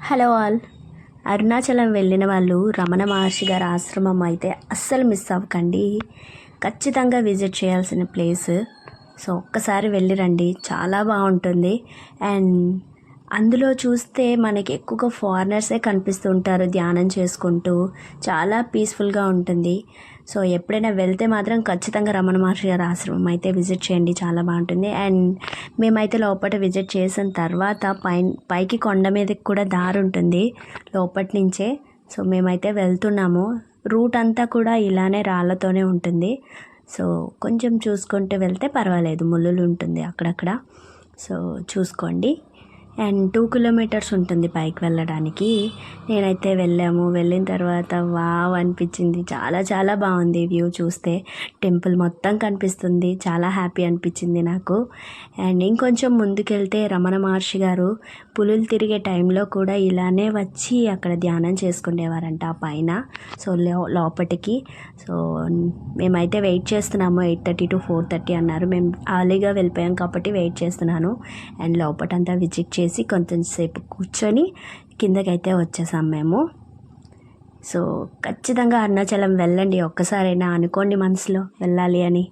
Hello all. Arunachalam వెళ్ళిన వాళ్ళు రమణ మహర్షి గారి ఆశ్రమం అయితే అస్సలు మిస్ అవ్వకండి. ఖచ్చితంగా విజిట్ చేయాల్సిన ప్లేస్. సో ఒక్కసారి వెళ్ళిరండి, చాలా బాగుంటుంది. అండ్ అందులో చూస్తే మనకి ఎక్కువగా ఫారినర్సే కనిపిస్తూ ఉంటారు ధ్యానం చేసుకుంటూ. చాలా పీస్ఫుల్గా ఉంటుంది. సో ఎప్పుడైనా వెళ్తే మాత్రం ఖచ్చితంగా రమణ మహర్షి గారి ఆశ్రమం అయితే విజిట్ చేయండి, చాలా బాగుంటుంది. అండ్ మేమైతే లోపల విజిట్ చేసిన తర్వాత పైకి కొండ మీదకి కూడా దారి ఉంటుంది లోపటి నుంచే. సో మేమైతే వెళ్తున్నాము. రూట్ అంతా కూడా ఇలానే రాళ్ళతోనే ఉంటుంది. సో కొంచెం చూసుకుంటూ వెళ్తే పర్వాలేదు, ముళ్ళులు ఉంటుంది అక్కడక్కడ. సో చూసుకోండి. అండ్ 2 కిలోమీటర్స్ ఉంటుంది పైకి వెళ్ళడానికి. నేనైతే వెళ్ళిన తర్వాత వావ్ అనిపించింది. చాలా చాలా బాగుంది వ్యూ చూస్తే. టెంపుల్ మొత్తం కనిపిస్తుంది. చాలా హ్యాపీ అనిపించింది నాకు. అండ్ ఇంకొంచెం ముందుకెళ్తే రమణ మహర్షి గారు పులులు తిరిగే టైంలో కూడా ఇలానే వచ్చి అక్కడ ధ్యానం చేసుకునేవారంట ఆ పైన. సో లోపటికి. సో మేమైతే వెయిట్ చేస్తున్నాము. 8:30 to 4:30 అన్నారు. మేము అర్లీగా వెళ్ళిపోయాం కాబట్టి వెయిట్ చేస్తున్నాను. అండ్ లోపటంతా విజిట్ చేసి కొంచెం సేపు కూర్చొని కిందకైతే వచ్చేసాం మేము. సో ఖచ్చితంగా అరుణాచలం వెళ్ళండి, ఒక్కసారైనా అనుకోండి మనసులో వెళ్ళాలి అని.